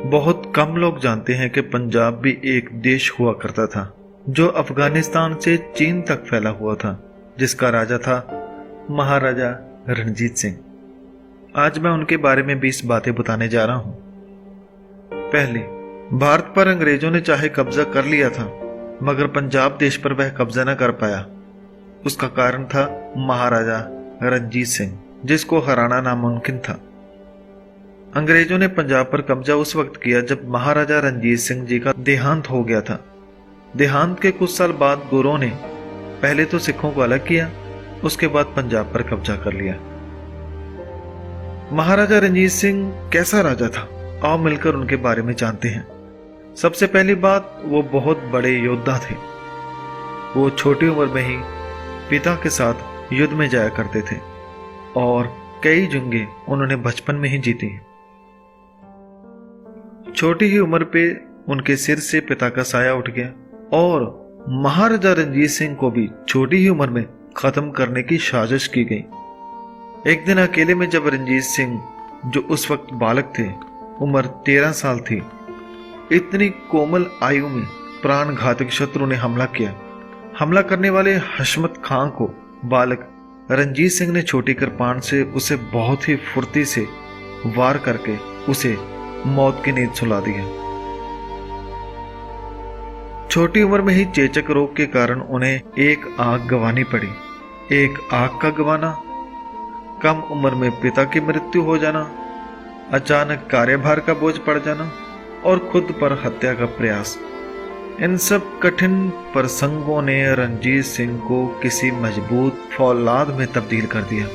बहुत कम लोग जानते हैं कि पंजाब भी एक देश हुआ करता था जो अफगानिस्तान से चीन तक फैला हुआ था, जिसका राजा था महाराजा रणजीत सिंह। आज मैं उनके बारे में 20 बातें बताने जा रहा हूं। पहली, भारत पर अंग्रेजों ने चाहे कब्जा कर लिया था, मगर पंजाब देश पर वह कब्जा न कर पाया। उसका कारण था महाराजा रणजीत सिंह, जिसको हराना नामुमकिन था। अंग्रेजों ने पंजाब पर कब्जा उस वक्त किया जब महाराजा रणजीत सिंह जी का देहांत हो गया था। देहांत के कुछ साल बाद गोरों ने पहले तो सिखों को अलग किया, उसके बाद पंजाब पर कब्जा कर लिया। महाराजा रणजीत सिंह कैसा राजा था, आओ मिलकर उनके बारे में जानते हैं। सबसे पहली बात, वो बहुत बड़े योद्धा थे। वो छोटी उम्र में ही पिता के साथ युद्ध में जाया करते थे और कई जंगें उन्होंने बचपन में ही जीती। छोटी ही उम्र पे उनके सिर से पिता का साया उठ गया और महाराजा रणजीत सिंह को भी छोटी ही उम्र में खत्म करने की साजिश की गई। एक दिन अकेले में जब रणजीत सिंह, जो उस वक्त बालक थे, उम्र 13 साल थी, इतनी कोमल आयु में प्राण घातक शत्रु ने हमला किया। हमला करने वाले हशमत खां को बालक रणजीत सिंह ने छोटी कृपाण से उसे बहुत ही फुर्ती से वार करके उसे मौत की नींद सुला दिया। छोटी उम्र में ही चेचक रोग के कारण उन्हें एक आंख गंवानी पड़ी। एक आंख का गंवाना, कम उम्र में पिता की मृत्यु हो जाना, अचानक कार्यभार का बोझ पड़ जाना और खुद पर हत्या का प्रयास, इन सब कठिन प्रसंगों ने रणजीत सिंह को किसी मजबूत फौलाद में तब्दील कर दिया।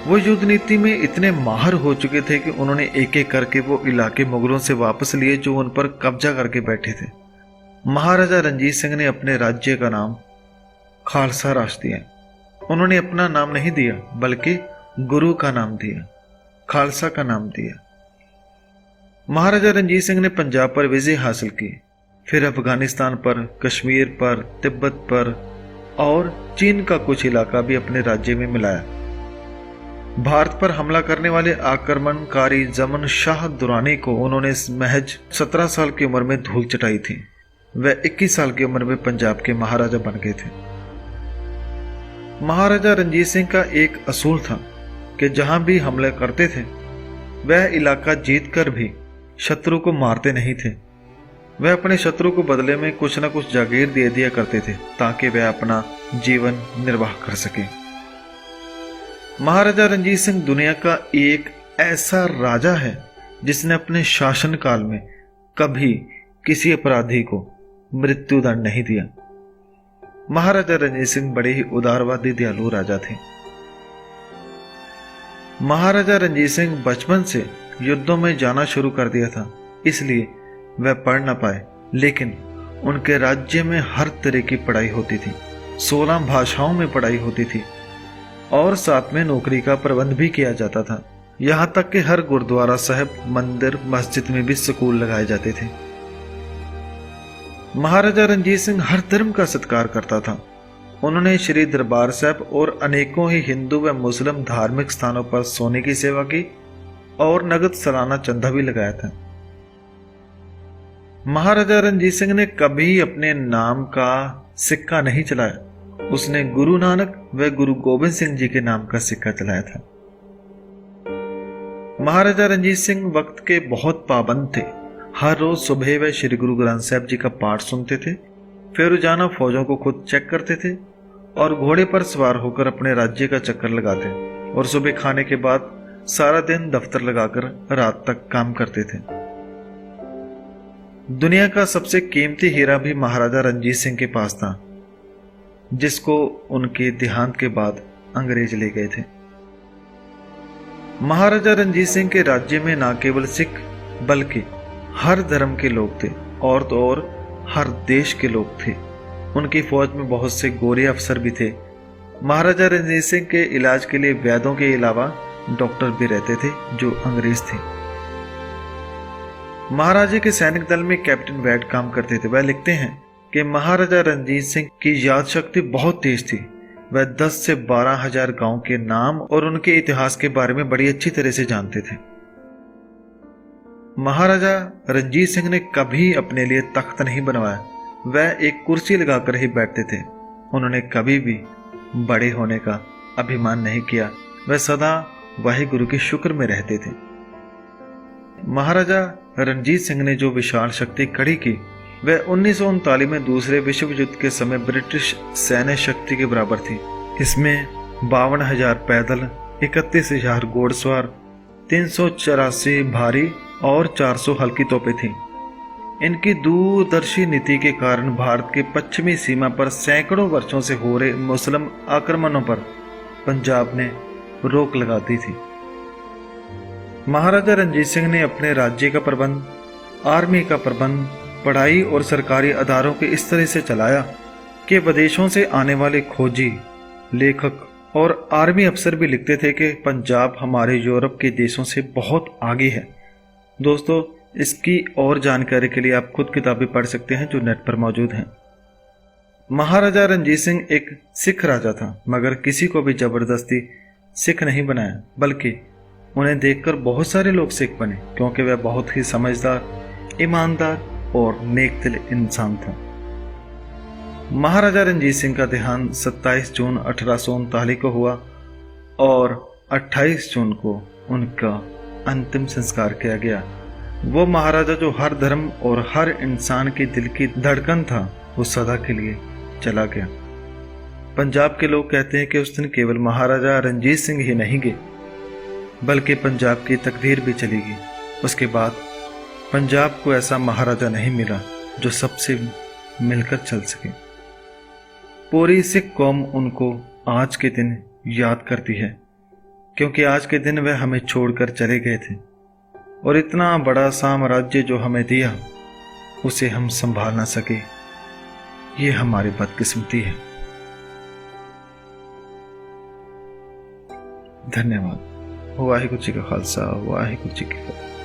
वो युद्ध नीति में इतने माहिर हो चुके थे कि उन्होंने एक एक करके वो इलाके मुगलों से वापस लिए जो उन पर कब्जा करके बैठे थे। महाराजा रणजीत सिंह ने अपने राज्य का नाम खालसा राष्ट्र दिया। उन्होंने अपना नाम नहीं दिया, बल्कि गुरु का नाम दिया, खालसा का नाम दिया। महाराजा रणजीत सिंह ने पंजाब पर विजय हासिल की, फिर अफगानिस्तान पर, कश्मीर पर, तिब्बत पर और चीन का कुछ इलाका भी अपने राज्य में मिलाया। भारत पर हमला करने वाले आक्रमणकारी जमन शाह दुरानी को उन्होंने महज 17 साल की उम्र में धूल चटाई थी। वह 21 साल की उम्र में पंजाब के महाराजा बन गए थे। महाराजा रणजीत सिंह का एक असूल था कि जहां भी हमले करते थे, वह इलाका जीतकर भी शत्रु को मारते नहीं थे। वह अपने शत्रु को बदले में कुछ न कुछ जागीर दे दिया करते थे ताकि वह अपना जीवन निर्वाह कर सके। महाराजा रणजीत सिंह दुनिया का एक ऐसा राजा है जिसने अपने शासनकाल में कभी किसी अपराधी को मृत्युदंड नहीं दिया। महाराजा रणजीत सिंह बड़े ही उदारवादी दयालु राजा थे। महाराजा रणजीत सिंह बचपन से युद्धों में जाना शुरू कर दिया था, इसलिए वह पढ़ न पाए, लेकिन उनके राज्य में हर तरह की पढ़ाई होती थी। 16 भाषाओं में पढ़ाई होती थी और साथ में नौकरी का प्रबंध भी किया जाता था। यहां तक कि हर गुरुद्वारा साहब, मंदिर, मस्जिद में भी स्कूल लगाए जाते थे। महाराजा रणजीत सिंह हर धर्म का सत्कार करता था। उन्होंने श्री दरबार साहब और अनेकों ही हिंदू व मुस्लिम धार्मिक स्थानों पर सोने की सेवा की और नगद सालाना चंदा भी लगाया था। महाराजा रणजीत सिंह ने कभी अपने नाम का सिक्का नहीं चलाया। उसने गुरु नानक व गुरु गोबिंद सिंह जी के नाम का सिक्का चलाया था। महाराजा रणजीत सिंह वक्त के बहुत पाबंद थे। हर रोज सुबह वे श्री गुरु ग्रंथ साहब जी का पाठ सुनते थे, फिर रोजाना फौजों को खुद चेक करते थे और घोड़े पर सवार होकर अपने राज्य का चक्कर लगाते और सुबह खाने के बाद सारा दिन दफ्तर लगाकर रात तक काम करते थे। दुनिया का सबसे कीमती हीरा भी महाराजा रणजीत सिंह के पास था, जिसको उनके देहांत के बाद अंग्रेज ले गए थे। महाराजा रणजीत सिंह के राज्य में न केवल सिख बल्कि हर धर्म के लोग थे और तो और हर देश के लोग थे। उनकी फौज में बहुत से गोरे अफसर भी थे। महाराजा रणजीत सिंह के इलाज के लिए वैद्यों के अलावा डॉक्टर भी रहते थे जो अंग्रेज थे। महाराजा के सैनिक दल में कैप्टन वैड काम करते थे। वह लिखते हैं कि महाराजा रणजीत सिंह की याद शक्ति बहुत तेज थी। वह 10 से 12 हजार गांव के नाम और उनके इतिहास के बारे में बड़ी अच्छी तरह से जानते थे। महाराजा रणजीत सिंह ने कभी अपने लिए तख्त नहीं बनवाया, वह एक कुर्सी लगाकर ही बैठते थे। उन्होंने कभी भी बड़े होने का अभिमान नहीं किया, वह सदा वाहिगुरु के शुक्र में रहते थे। महाराजा रणजीत सिंह ने जो विशाल शक्ति खड़ी की वह 1939 में दूसरे विश्व युद्ध के समय ब्रिटिश सैन्य शक्ति के बराबर थी। इसमें 52,000 पैदल, 31,000 घोड़सवार, 384 भारी और 400 हल्की तोपें थीं। इनकी दूरदर्शी नीति के कारण भारत के पश्चिमी सीमा पर सैकड़ों वर्षों से हो रहे मुस्लिम आक्रमणों पर पंजाब ने रोक लगा दी थी। महाराजा रणजीत सिंह ने अपने राज्य का प्रबंध, आर्मी का प्रबंध, पढ़ाई और सरकारी अदारों के इस तरह से चलाया कि विदेशों से आने वाले खोजी, लेखक और आर्मी अफसर भी लिखते थे कि पंजाब हमारे यूरोप के देशों से बहुत आगे है। दोस्तों, इसकी और जानकारी के लिए आप खुद किताबें पढ़ सकते हैं जो नेट पर मौजूद हैं। महाराजा रणजीत सिंह एक सिख राजा था, मगर किसी को भी जबरदस्ती सिख नहीं बनाया, बल्कि उन्हें देखकर बहुत सारे लोग सिख बने, क्योंकि वह बहुत ही समझदार, ईमानदार और नेक दिल इंसान था। महाराजा रणजीत सिंह का देहांत 27 जून 1839 को हुआ और 28 जून को उनका अंतिम संस्कार किया गया। वो महाराजा जो हर धर्म और हर इंसान के दिल की धड़कन था, वो सदा के लिए चला गया। पंजाब के लोग कहते हैं कि उस दिन केवल महाराजा रणजीत सिंह ही नहीं गए, बल्कि पंजाब की तकदीर भी चली गई। उसके बाद पंजाब को ऐसा महाराजा नहीं मिला जो सबसे मिलकर चल सके। पूरी सिख कौम उनको आज के दिन याद करती है, क्योंकि आज के दिन वह हमें छोड़कर चले गए थे और इतना बड़ा साम्राज्य जो हमें दिया उसे हम संभाल ना सके। ये हमारी बदकिस्मती है। धन्यवाद। वाहिगुरु जी का खालसा, वाहिगुरु जी की फतेह।